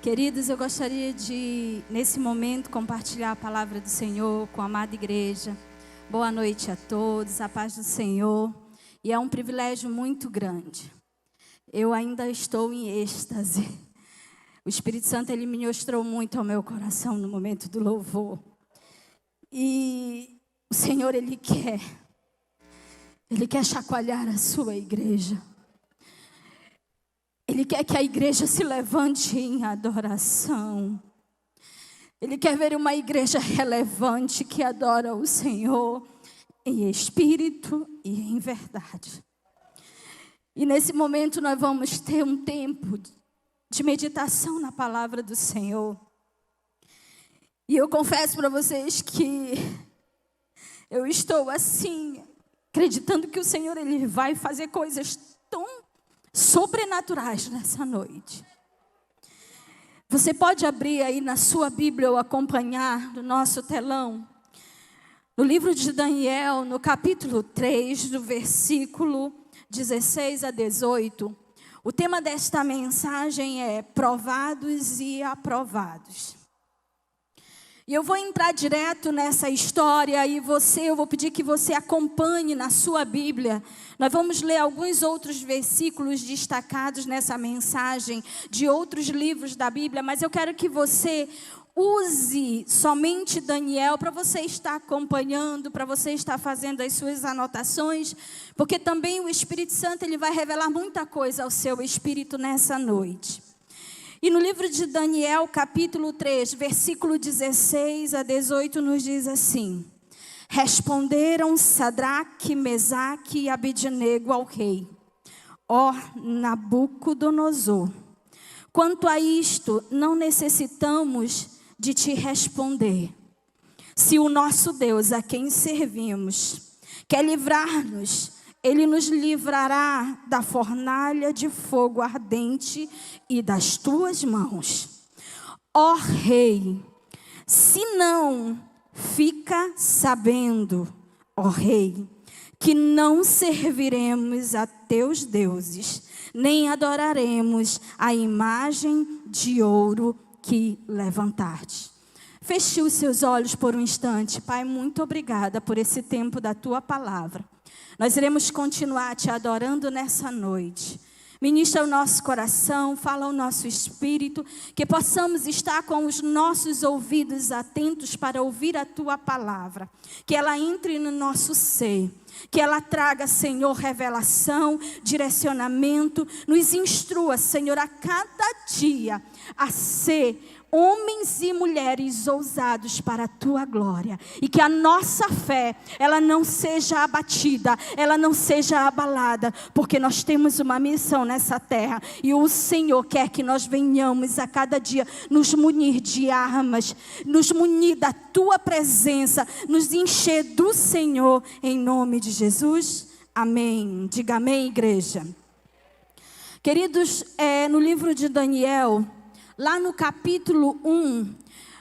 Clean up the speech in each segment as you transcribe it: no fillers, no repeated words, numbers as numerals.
Queridos, eu gostaria de, nesse momento, compartilhar a palavra do Senhor com a amada igreja. Boa noite a todos, a paz do Senhor. E é um privilégio muito grande. Eu ainda estou em êxtase. O Espírito Santo, ele ministrou muito ao meu coração no momento do louvor. E o Senhor, Ele quer chacoalhar a sua igreja. Ele quer que a igreja se levante em adoração. Ele quer ver uma igreja relevante que adora o Senhor em espírito e em verdade. E nesse momento nós vamos ter um tempo de meditação na palavra do Senhor. E eu confesso para vocês que eu estou assim, acreditando que o Senhor ele vai fazer coisas tão sobrenaturais nessa noite. Você pode abrir aí na sua Bíblia ou acompanhar no nosso telão. No livro de Daniel, no capítulo 3, do versículo 16 a 18. O tema desta mensagem é provados e aprovados. E eu vou entrar direto nessa história e eu vou pedir que você acompanhe na sua Bíblia. Nós vamos ler alguns outros versículos destacados nessa mensagem de outros livros da Bíblia, mas eu quero que você use somente Daniel para você estar acompanhando, para você estar fazendo as suas anotações, porque também o Espírito Santo ele vai revelar muita coisa ao seu espírito nessa noite. E no livro de Daniel, capítulo 3, versículo 16 a 18, nos diz assim: responderam Sadraque, Mesaque e Abednego ao rei: ó Nabucodonosor, quanto a isto, não necessitamos de te responder. Se o nosso Deus, a quem servimos, quer livrar-nos, Ele nos livrará da fornalha de fogo ardente e das tuas mãos. Ó Rei, se não, fica sabendo, ó Rei, que não serviremos a teus deuses, nem adoraremos a imagem de ouro que levantaste. Feche os seus olhos por um instante. Pai, muito obrigada por esse tempo da tua palavra. Nós iremos continuar te adorando nessa noite. Ministra o nosso coração, fala o nosso espírito, que possamos estar com os nossos ouvidos atentos para ouvir a tua palavra. Que ela entre no nosso ser, que ela traga, Senhor, revelação, direcionamento, nos instrua, Senhor, a cada dia a ser homens e mulheres ousados para a tua glória. E que a nossa fé, ela não seja abatida, ela não seja abalada, porque nós temos uma missão nessa terra. E o Senhor quer que nós venhamos a cada dia nos munir de armas, nos munir da tua presença, nos encher do Senhor, em nome de Jesus. Amém. Diga amém, igreja. Queridos, no livro de Daniel, lá no capítulo 1,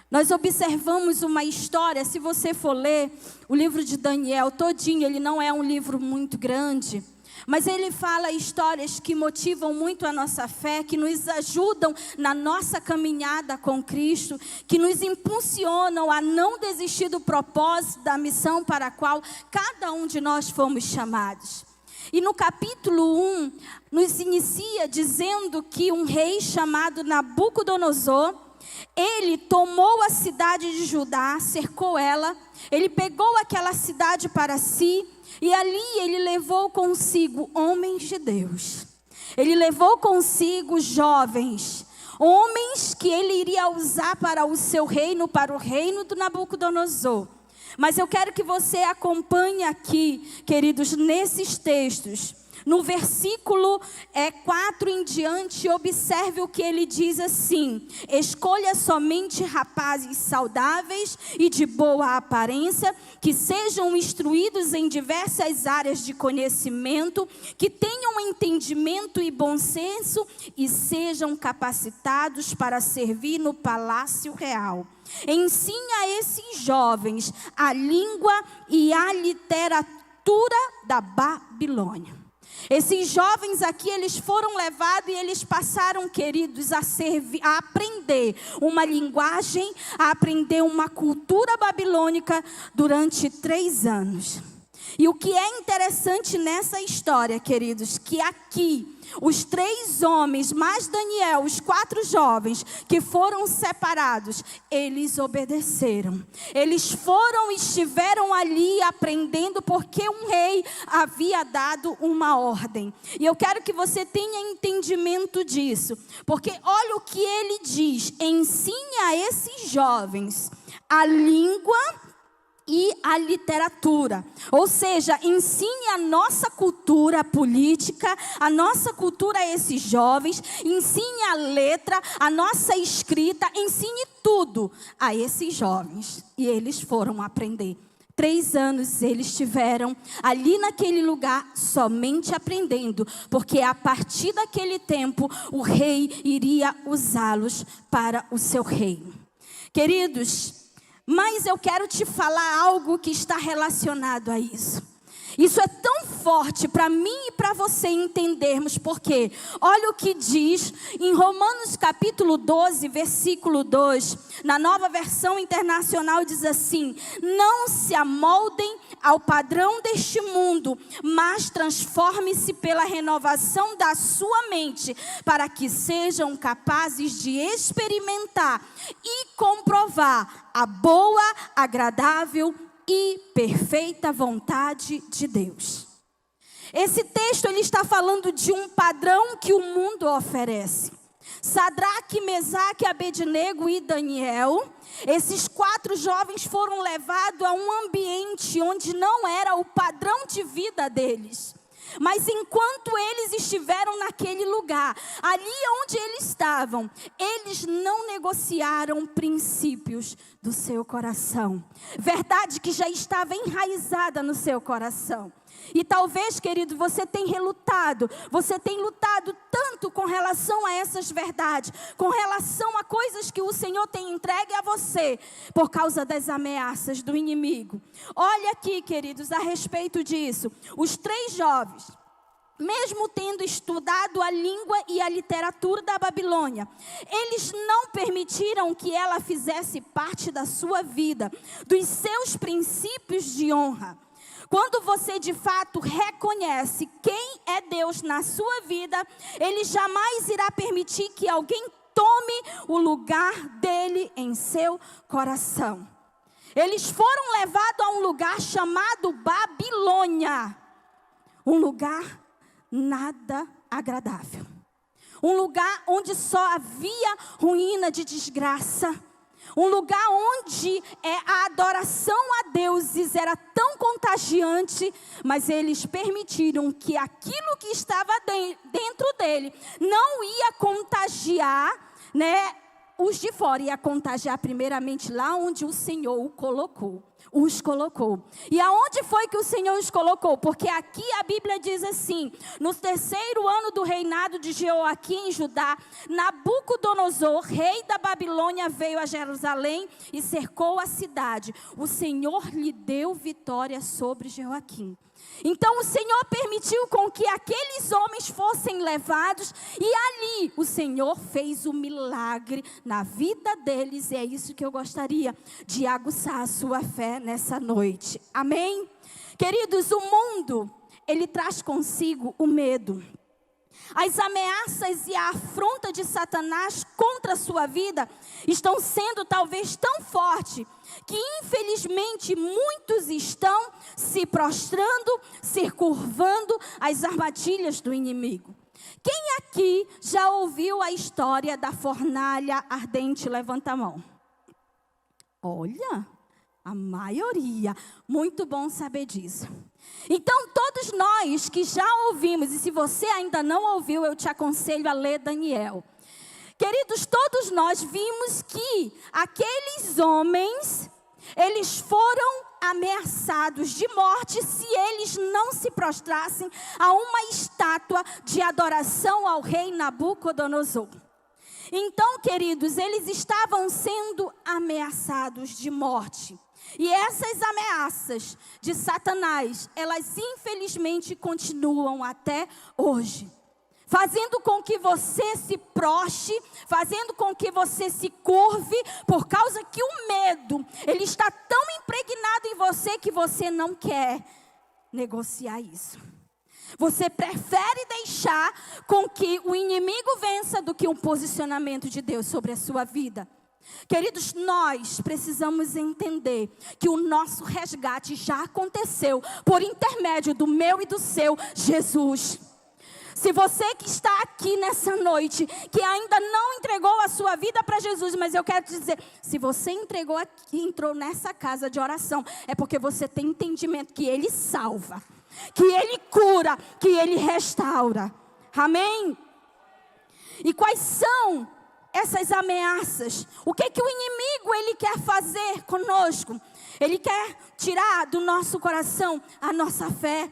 nós observamos uma história. Se você for ler o livro de Daniel todinho, ele não é um livro muito grande, mas ele fala histórias que motivam muito a nossa fé, que nos ajudam na nossa caminhada com Cristo, que nos impulsionam a não desistir do propósito, da missão para a qual cada um de nós fomos chamados. E no capítulo 1, nos inicia dizendo que um rei chamado Nabucodonosor, ele tomou a cidade de Judá, cercou ela, ele pegou aquela cidade para si, e ali ele levou consigo homens de Deus. Ele levou consigo jovens, homens que ele iria usar para o seu reino, para o reino do Nabucodonosor. Mas eu quero que você acompanhe aqui, queridos, nesses textos. No versículo 4 em diante, observe o que ele diz assim: escolha somente rapazes saudáveis e de boa aparência, que sejam instruídos em diversas áreas de conhecimento, que tenham entendimento e bom senso e sejam capacitados para servir no palácio real. Ensine a esses jovens a língua e a literatura da Babilônia. Esses jovens aqui, eles foram levados e eles passaram, queridos, a aprender uma linguagem, a aprender uma cultura babilônica durante 3 anos. E o que é interessante nessa história, queridos, que aqui os 3 homens, mais Daniel, os 4 jovens que foram separados, eles obedeceram. Eles foram e estiveram ali aprendendo porque um rei havia dado uma ordem. E eu quero que você tenha entendimento disso, porque olha o que ele diz: ensine a esses jovens a língua e a literatura, ou seja, ensine a nossa cultura política, a nossa cultura a esses jovens, ensine a letra, a nossa escrita, ensine tudo a esses jovens. E eles foram aprender. 3 anos eles tiveram ali naquele lugar somente aprendendo, porque a partir daquele tempo o rei iria usá-los para o seu reino. Queridos, mas eu quero te falar algo que está relacionado a isso. Isso é tão forte para mim e para você entendermos, porque olha o que diz em Romanos capítulo 12, versículo 2, na Nova Versão Internacional diz assim: não se amoldem ao padrão deste mundo, mas transforme-se pela renovação da sua mente, para que sejam capazes de experimentar e comprovar a boa, agradável e perfeita vontade de Deus. Esse texto ele está falando de um padrão que o mundo oferece. Sadraque, Mesaque, Abednego e Daniel, esses 4 jovens foram levados a um ambiente onde não era o padrão de vida deles. Mas enquanto eles estiveram naquele lugar, ali onde eles estavam, eles não negociaram princípios do seu coração. Verdade que já estava enraizada no seu coração. E talvez, querido, você tenha lutado tanto com relação a essas verdades, com relação a coisas que o Senhor tem entregue a você, por causa das ameaças do inimigo. Olha aqui, queridos, a respeito disso. Os 3 jovens, mesmo tendo estudado a língua e a literatura da Babilônia, eles não permitiram que ela fizesse parte da sua vida, dos seus princípios de honra. Quando você de fato reconhece quem é Deus na sua vida, Ele jamais irá permitir que alguém tome o lugar dele em seu coração. Eles foram levados a um lugar chamado Babilônia, um lugar nada agradável, um lugar onde só havia ruína de desgraça. Um lugar onde a adoração a deuses era tão contagiante, mas eles permitiram que aquilo que estava dentro dele não ia contagiar, os de fora, ia contagiar primeiramente lá onde o Senhor os colocou. E aonde foi que o Senhor os colocou? Porque aqui a Bíblia diz assim: no 3º ano do reinado de Jeoaquim em Judá, Nabucodonosor, rei da Babilônia, veio a Jerusalém e cercou a cidade. O Senhor lhe deu vitória sobre Jeoaquim. Então o Senhor permitiu com que aqueles homens fossem levados, e ali o Senhor fez um milagre na vida deles. E é isso que eu gostaria de aguçar a sua fé nessa noite. Amém? Queridos, o mundo, ele traz consigo o medo. As ameaças e a afronta de Satanás contra a sua vida estão sendo talvez tão forte que infelizmente muitos estão se prostrando, se curvando às armadilhas do inimigo. Quem aqui já ouviu a história da fornalha ardente? Levanta a mão. Olha, a maioria. Muito bom saber disso. Então, todos nós que já ouvimos, e se você ainda não ouviu, eu te aconselho a ler Daniel. Queridos, todos nós vimos que aqueles homens, eles foram ameaçados de morte se eles não se prostrassem a uma estátua de adoração ao rei Nabucodonosor. Então, queridos, eles estavam sendo ameaçados de morte. E essas ameaças de Satanás, elas infelizmente continuam até hoje, fazendo com que você se prostre, fazendo com que você se curve, por causa que o medo, ele está tão impregnado em você que você não quer negociar isso. Você prefere deixar com que o inimigo vença do que um posicionamento de Deus sobre a sua vida. Queridos, nós precisamos entender que o nosso resgate já aconteceu por intermédio do meu e do seu Jesus. Se você que está aqui nessa noite, que ainda não entregou a sua vida para Jesus, mas eu quero te dizer, se você entregou aqui, entrou nessa casa de oração, é porque você tem entendimento que Ele salva, que Ele cura, que Ele restaura. Amém? E quais são essas ameaças? O que o inimigo ele quer fazer conosco? Ele quer tirar do nosso coração a nossa fé,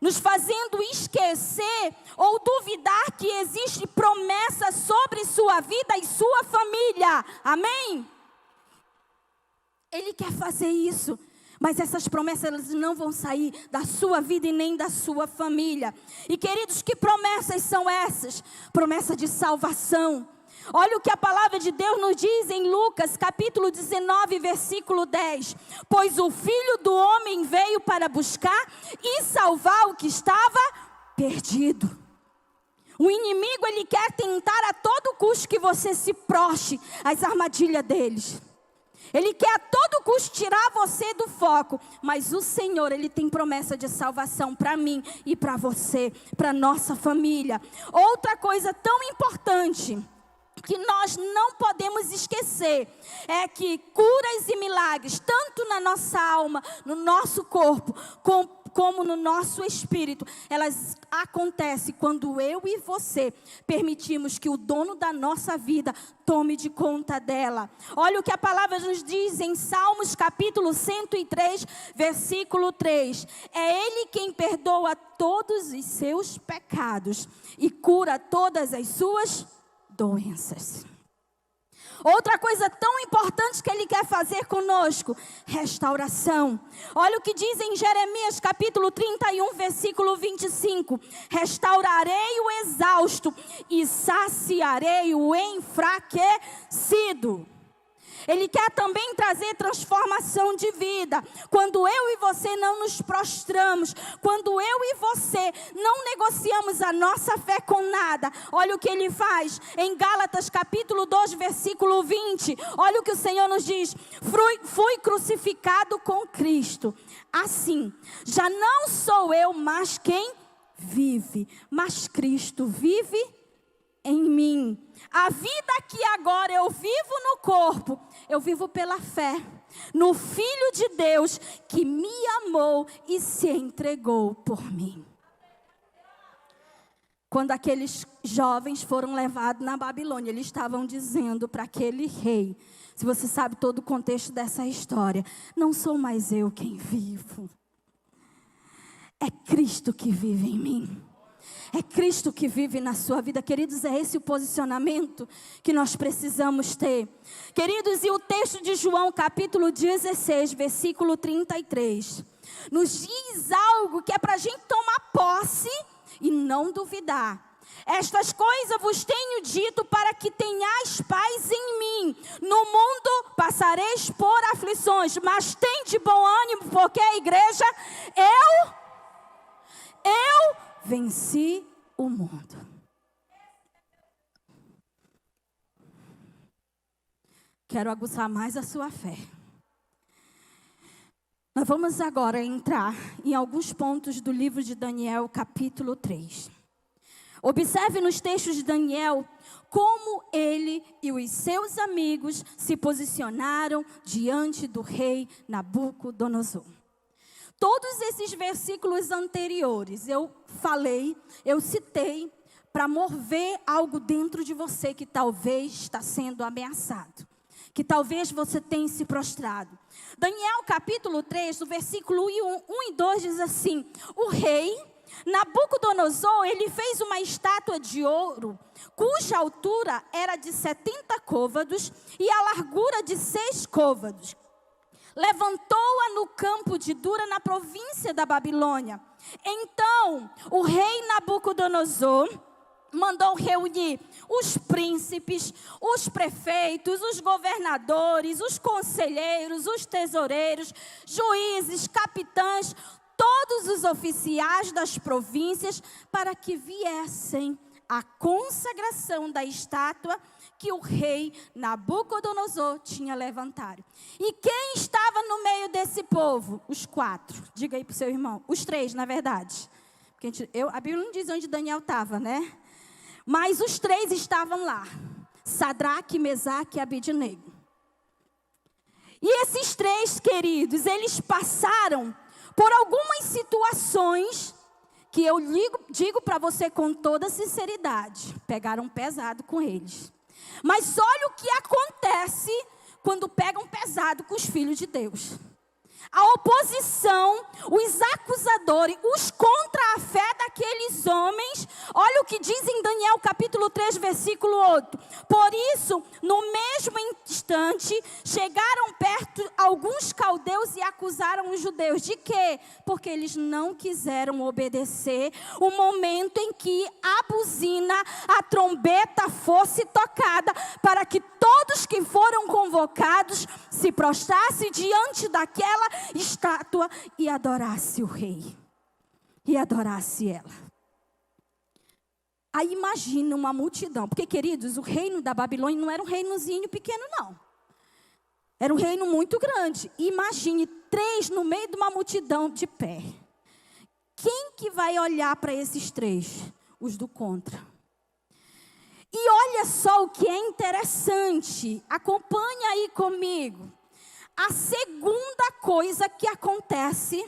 nos fazendo esquecer ou duvidar que existe promessa sobre sua vida e sua família. Amém? Ele quer fazer isso, mas essas promessas elas não vão sair da sua vida e nem da sua família. E queridos, que promessas são essas? Promessa de salvação. Olha o que a palavra de Deus nos diz em Lucas, capítulo 19, versículo 10. Pois o Filho do Homem veio para buscar e salvar o que estava perdido. O inimigo, ele quer tentar a todo custo que você se prostre às armadilhas deles. Ele quer a todo custo tirar você do foco. Mas o Senhor, Ele tem promessa de salvação para mim e para você, para nossa família. Outra coisa tão importante que nós não podemos esquecer é que curas e milagres, tanto na nossa alma, no nosso corpo, como no nosso espírito, elas acontecem quando eu e você permitimos que o dono da nossa vida tome de conta dela. Olha o que a palavra nos diz em Salmos capítulo 103, versículo 3. É Ele quem perdoa todos os seus pecados e cura todas as suas doenças. Outra coisa tão importante que Ele quer fazer conosco, restauração. Olha o que diz em Jeremias capítulo 31, versículo 25. Restaurarei o exausto e saciarei o enfraquecido. Ele quer também trazer transformação de vida. Quando eu e você não nos prostramos, quando eu e você não negociamos a nossa fé com nada, olha o que Ele faz em Gálatas capítulo 2, versículo 20. Olha o que o Senhor nos diz: fui crucificado com Cristo. Assim, já não sou eu mais quem vive, mas Cristo vive em mim. A vida que agora eu vivo no corpo, eu vivo pela fé no Filho de Deus que me amou e se entregou por mim. Quando aqueles jovens foram levados na Babilônia, eles estavam dizendo para aquele rei, se você sabe todo o contexto dessa história, não sou mais eu quem vivo, é Cristo que vive em mim. É Cristo que vive na sua vida. Queridos, é esse o posicionamento que nós precisamos ter. Queridos, e o texto de João, capítulo 16, versículo 33, nos diz algo que é para a gente tomar posse e não duvidar. Estas coisas vos tenho dito para que tenhais paz em mim. No mundo passareis por aflições, mas tende bom ânimo, porque a igreja, eu venci o mundo. Quero aguçar mais a sua fé. Nós vamos agora entrar em alguns pontos do livro de Daniel, capítulo 3. Observe nos textos de Daniel como ele e os seus amigos se posicionaram diante do rei Nabucodonosor. Todos esses versículos anteriores eu citei para mover algo dentro de você que talvez está sendo ameaçado, que talvez você tenha se prostrado. Daniel capítulo 3, do versículo 1 e 2 diz assim: o rei Nabucodonosor, ele fez uma estátua de ouro, cuja altura era de 70 côvados e a largura de 6 côvados. levantou-a no campo de Dura, na província da Babilônia. Então, o rei Nabucodonosor mandou reunir os príncipes, os prefeitos, os governadores, os conselheiros, os tesoureiros, juízes, capitães, todos os oficiais das províncias, para que viessem à consagração da estátua que o rei Nabucodonosor tinha levantado. E quem estava no meio desse povo? Os 4. Diga aí para o seu irmão. Os 3, na verdade. Porque a Bíblia não diz onde Daniel estava, né? Mas os 3 estavam lá. Sadraque, Mesaque e Abednego. E esses 3, queridos, eles passaram por algumas situações que eu digo para você com toda sinceridade. Pegaram pesado com eles. Mas olha o que acontece quando pegam pesado com os filhos de Deus. A oposição, os acusadores, os contra a fé daqueles homens. Olha o que diz em Daniel capítulo 3, versículo 8. Por isso, no mesmo instante, chegaram perto alguns caldeus e acusaram os judeus. De quê? Porque eles não quiseram obedecer o momento em que a buzina, a trombeta fosse tocada, para que todos que foram convocados se prostrassem diante daquela estátua e adorasse o rei. E adorasse ela. Aí imagina uma multidão. Porque, queridos, o reino da Babilônia não era um reinozinho pequeno, não. Era um reino muito grande. Imagine 3 no meio de uma multidão de pé. Quem que vai olhar para esses 3? Os do contra. E olha só o que é interessante. Acompanha aí comigo. A segunda coisa que acontece,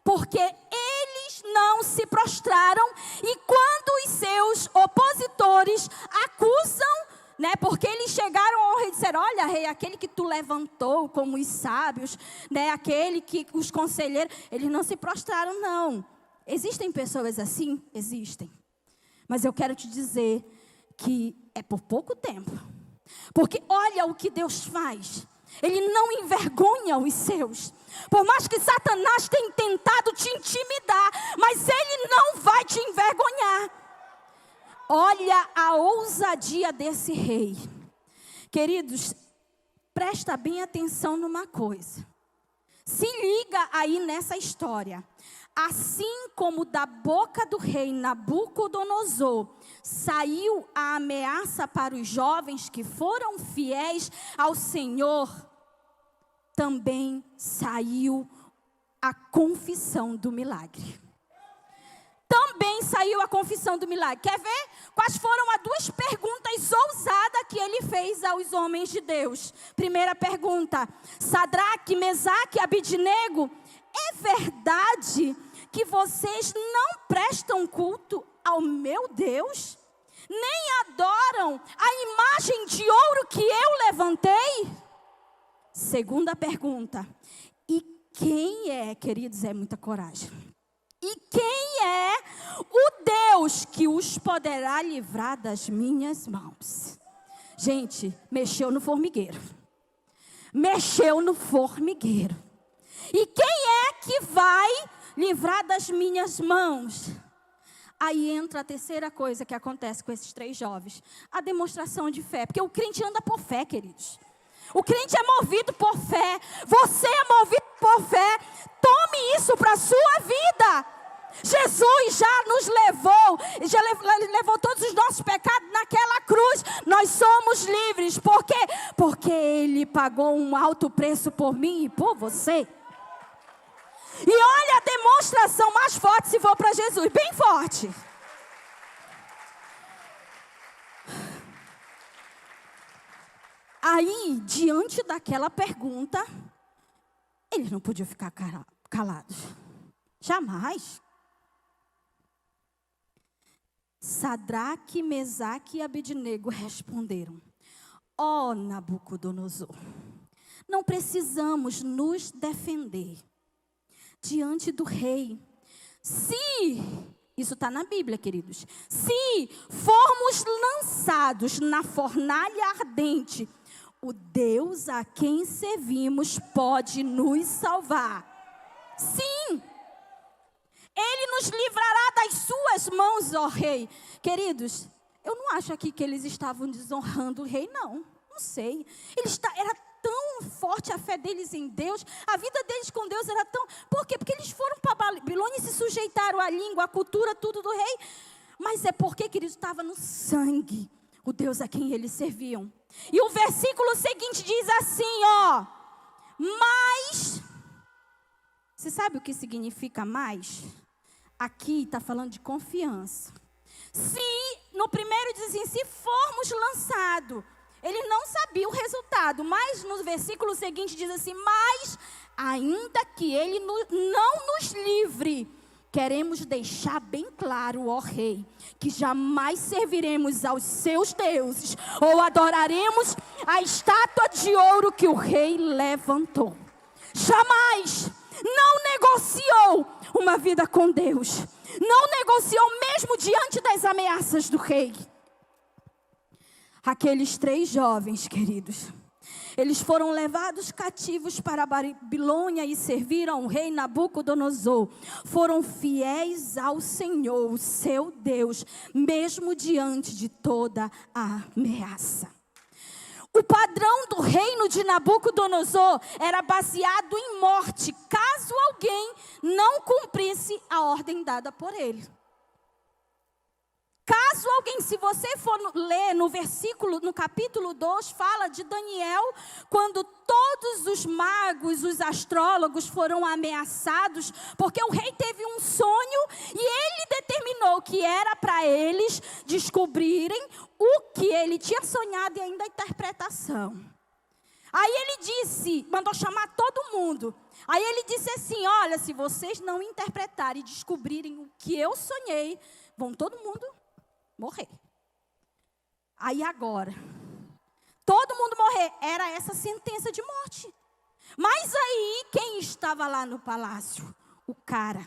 porque eles não se prostraram, e quando os seus opositores acusam, né, porque eles chegaram ao rei e disseram: olha, rei, aquele que tu levantou como os sábios, né, aquele que os conselheiros, eles não se prostraram, não. Existem pessoas assim? Existem. Mas eu quero te dizer que é por pouco tempo. Porque olha o que Deus faz. Ele não envergonha os seus. Por mais que Satanás tenha tentado te intimidar, mas ele não vai te envergonhar. Olha a ousadia desse rei. Queridos, presta bem atenção numa coisa. Se liga aí nessa história. Assim como da boca do rei Nabucodonosor saiu a ameaça para os jovens que foram fiéis ao Senhor, também saiu a confissão do milagre. Também saiu a confissão do milagre. Quer ver? Quais foram as 2 perguntas ousadas que ele fez aos homens de Deus? Primeira pergunta: Sadraque, Mesaque e Abednego, é verdade que vocês não prestam culto ao meu Deus? Nem adoram a imagem de ouro que eu levantei? Segunda pergunta: e quem é, queridos, é muita coragem. E quem é o Deus que os poderá livrar das minhas mãos? Gente, mexeu no formigueiro. Mexeu no formigueiro. E quem é que vai livrar das minhas mãos? Aí entra a terceira coisa que acontece com esses 3 jovens. A demonstração de fé. Porque o crente anda por fé, queridos. O crente é movido por fé. Você é movido por fé. Tome isso para a sua vida. Jesus já nos levou, já levou todos os nossos pecados naquela cruz. Nós somos livres. Por quê? Porque Ele pagou um alto preço por mim e por você. E olha a demonstração mais forte se for para Jesus. Bem forte. Aí, diante daquela pergunta, eles não podiam ficar calados. Jamais. Sadraque, Mesaque e Abednego responderam: ó Nabucodonosor, não precisamos nos defender diante do rei. Isso está na Bíblia, queridos. Se formos lançados na fornalha ardente, o Deus a quem servimos pode nos salvar. Sim, Ele nos livrará das suas mãos, ó rei. Queridos, eu não acho aqui que eles estavam desonrando o rei, não. Não sei. Era tão forte a fé deles em Deus, a vida deles com Deus era tão... Por quê? Porque eles foram para a Babilônia e se sujeitaram à língua, à cultura, tudo do rei. Mas é porque, queridos, estava no sangue o Deus a quem eles serviam. E o versículo seguinte diz assim, ó. Mas... Você sabe o que significa mais? Aqui está falando de confiança. No primeiro diz assim, se formos lançados... Ele não sabia o resultado, mas no versículo seguinte diz assim, mas ainda que Ele não nos livre, queremos deixar bem claro, ó rei, que jamais serviremos aos seus deuses, ou adoraremos a estátua de ouro que o rei levantou. Jamais, não negociou uma vida com Deus, não negociou mesmo diante das ameaças do rei. Aqueles 3 jovens, queridos, eles foram levados cativos para a Babilônia e serviram o rei Nabucodonosor. Foram fiéis ao Senhor, o seu Deus, mesmo diante de toda a ameaça. O padrão do reino de Nabucodonosor era baseado em morte, caso alguém não cumprisse a ordem dada por ele. Caso alguém, se você for ler no capítulo 2, fala de Daniel, quando todos os magos, os astrólogos foram ameaçados, porque o rei teve um sonho e ele determinou que era para eles descobrirem o que ele tinha sonhado e ainda a interpretação. Aí ele mandou chamar todo mundo. Aí ele disse assim, olha, se vocês não interpretarem e descobrirem o que eu sonhei, vão todo mundo morrer. Aí agora, todo mundo morrer, era essa sentença de morte. Mas aí, quem estava lá no palácio? O cara,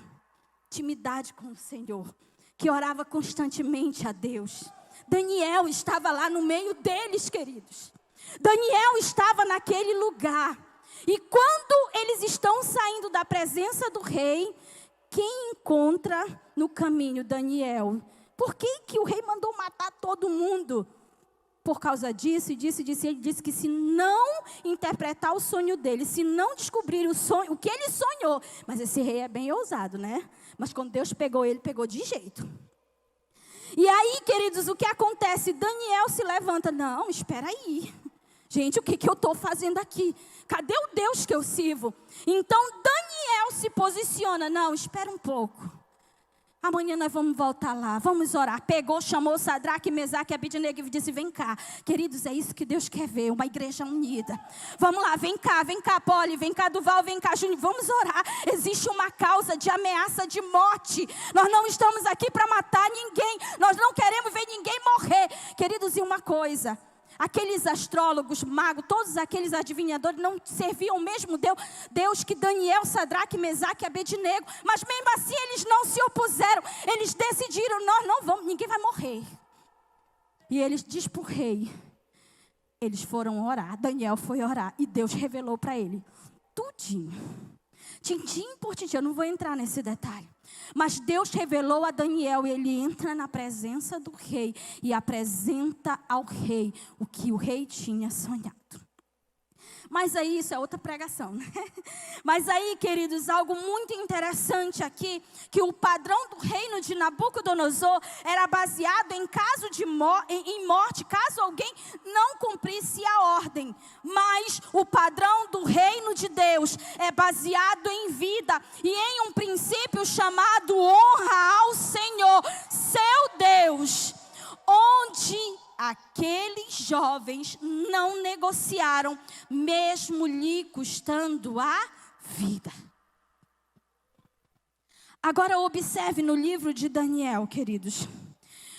intimidade com o Senhor, que orava constantemente a Deus. Daniel estava lá no meio deles, queridos. Daniel estava naquele lugar. E quando eles estão saindo da presença do rei, quem encontra no caminho Daniel? Por que o rei mandou matar todo mundo? Por causa disso, ele disse que se não interpretar o sonho dele, se não descobrir o sonho, o que ele sonhou, mas esse rei é bem ousado, né? Mas quando Deus pegou ele, pegou de jeito. E aí, queridos, o que acontece? Daniel se levanta, não, espera aí. Gente, o que eu estou fazendo aqui? Cadê o Deus que eu sirvo? Então, Daniel se posiciona, não, espera um pouco. Amanhã nós vamos voltar lá, vamos orar. Pegou, chamou Sadraque, Mesaque e Abednego e disse, vem cá. Queridos, é isso que Deus quer ver, uma igreja unida. Vamos lá, vem cá, Poli, vem cá, Duval, vem cá, Júnior. Vamos orar. Existe uma causa de ameaça de morte. Nós não estamos aqui para matar ninguém. Nós não queremos ver ninguém morrer. Queridos, e uma coisa... Aqueles astrólogos, magos, todos aqueles adivinhadores não serviam o mesmo Deus que Daniel, Sadraque, Mesaque e Abednego. Mas mesmo assim eles não se opuseram. Eles decidiram, nós não vamos, ninguém vai morrer. E eles diz para o rei, eles foram orar, Daniel foi orar. E Deus revelou para ele, tudinho. Tintim por tintim, eu não vou entrar nesse detalhe. Mas Deus revelou a Daniel, e ele entra na presença do rei e apresenta ao rei o que o rei tinha sonhado. Mas aí, isso é outra pregação, né? Mas aí, queridos, algo muito interessante aqui, que o padrão do reino de Nabucodonosor era baseado em caso de em morte, caso alguém não cumprisse a ordem. Mas o padrão do reino de Deus é baseado em vida e em um princípio chamado honra ao Senhor, seu Deus, onde aqueles jovens não negociaram, mesmo lhe custando a vida. Agora observe no livro de Daniel, queridos,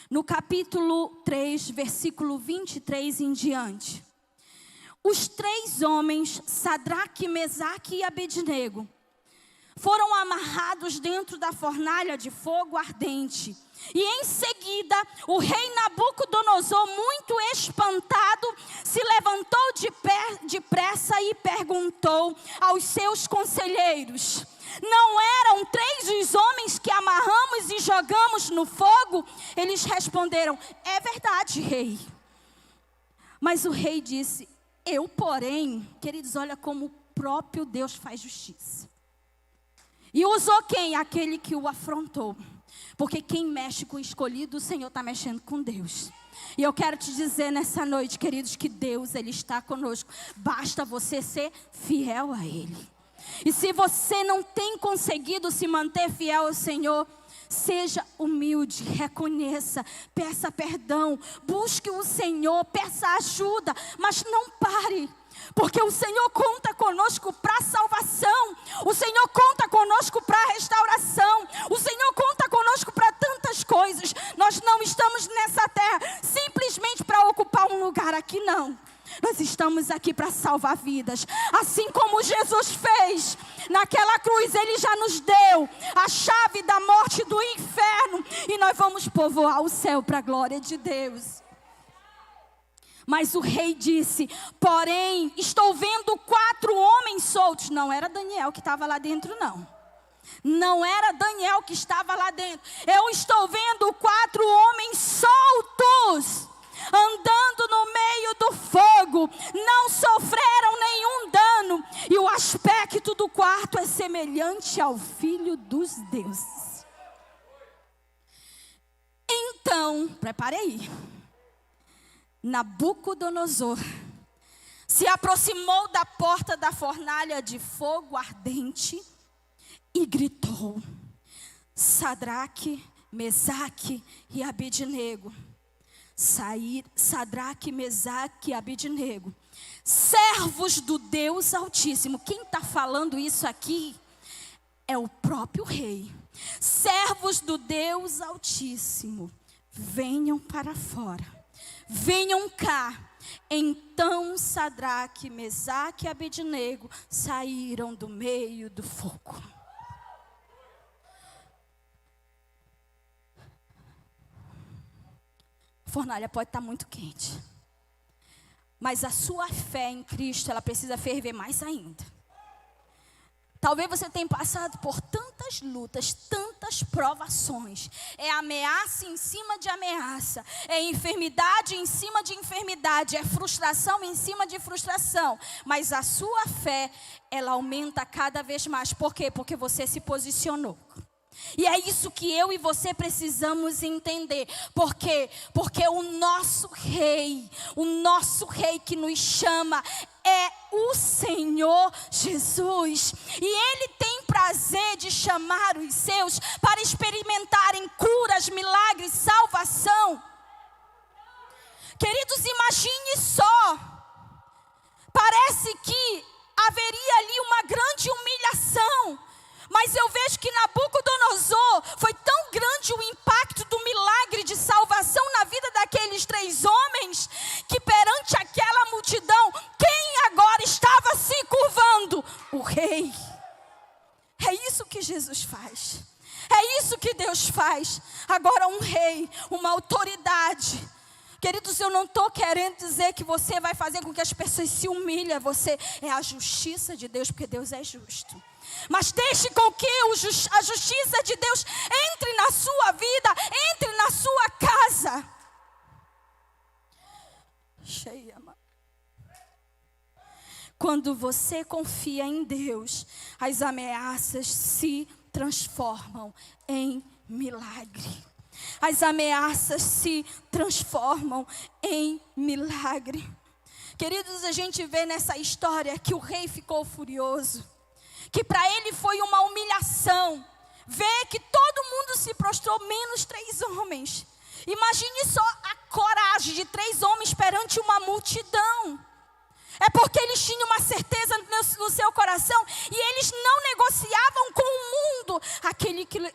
no capítulo 3, versículo 23 em diante. Os 3 homens, Sadraque, Mesaque e Abednego, foram amarrados dentro da fornalha de fogo ardente. E em seguida, o rei Nabucodonosor, muito espantado, se levantou de pé perguntou aos seus conselheiros: não eram 3 os homens que amarramos e jogamos no fogo? Eles responderam: é verdade, rei. Mas o rei disse: eu, porém, queridos, olha como o próprio Deus faz justiça. E usou quem? Aquele que o afrontou. Porque quem mexe com o escolhido, o Senhor está mexendo com Deus. E eu quero te dizer nessa noite, queridos, que Deus, Ele está conosco. Basta você ser fiel a Ele. E se você não tem conseguido se manter fiel ao Senhor, seja humilde, reconheça, peça perdão, busque o Senhor, peça ajuda, mas não pare. Porque o Senhor conta conosco para salvação. O Senhor conta conosco para restauração. O Senhor conta conosco para tantas coisas. Nós não estamos nessa terra simplesmente para ocupar um lugar aqui, não. Nós estamos aqui para salvar vidas. Assim como Jesus fez naquela cruz, Ele já nos deu a chave da morte e do inferno. E nós vamos povoar o céu para a glória de Deus. Mas o rei disse: porém, estou vendo 4 homens soltos. Não era Daniel que estava lá dentro, não. Não era Daniel que estava lá dentro. Eu estou vendo 4 homens soltos, andando no meio do fogo. Não sofreram nenhum dano. E o aspecto do quarto é semelhante ao Filho dos deuses. Então, prepare aí. Nabucodonosor se aproximou da porta da fornalha de fogo ardente e gritou: Sadraque, Mesaque e Abednego. Sadraque, Mesaque e Abednego, servos do Deus Altíssimo. Quem está falando isso aqui é o próprio rei. Servos do Deus Altíssimo, venham para fora. Venham cá. Então Sadraque, Mesaque e Abednego saíram do meio do fogo. A fornalha pode estar muito quente, mas a sua fé em Cristo, ela precisa ferver mais ainda. Talvez você tenha passado por tantas lutas, tantas provações. É ameaça em cima de ameaça. É enfermidade em cima de enfermidade. É frustração em cima de frustração. Mas a sua fé, ela aumenta cada vez mais. Por quê? Porque você se posicionou. E é isso que eu e você precisamos entender. Por quê? Porque o nosso rei que nos chama é o Senhor Jesus. E Ele tem prazer de chamar os seus para experimentarem curas, milagres, salvação. Queridos, imagine só. Parece que haveria ali uma grande humilhação. Mas eu vejo que Nabucodonosor, foi tão grande o impacto do milagre de salvação na vida daqueles 3 homens, que perante aquela multidão, quem agora estava se curvando? O rei. É isso que Jesus faz. É isso que Deus faz. Agora um rei, uma autoridade. Queridos, eu não estou querendo dizer que você vai fazer com que as pessoas se humilhem. Você é a justiça de Deus, porque Deus é justo. Mas deixe com que a justiça de Deus entre na sua vida, entre na sua casa. Quando você confia em Deus, as ameaças se transformam em milagre. As ameaças se transformam em milagre. Queridos, a gente vê nessa história que o rei ficou furioso. Que para ele foi uma humilhação. Ver que todo mundo se prostrou, menos 3 homens. Imagine só a coragem de 3 homens perante uma multidão. É porque eles tinham uma certeza no seu coração. E eles não negociavam com o mundo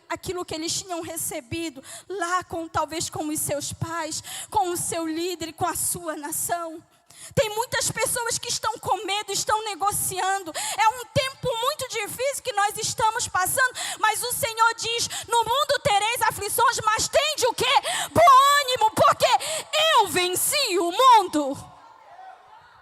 aquilo que eles tinham recebido. Lá talvez com os seus pais, com o seu líder, com a sua nação. Tem muitas pessoas que estão com medo, estão negociando. É um tempo muito difícil que nós estamos passando.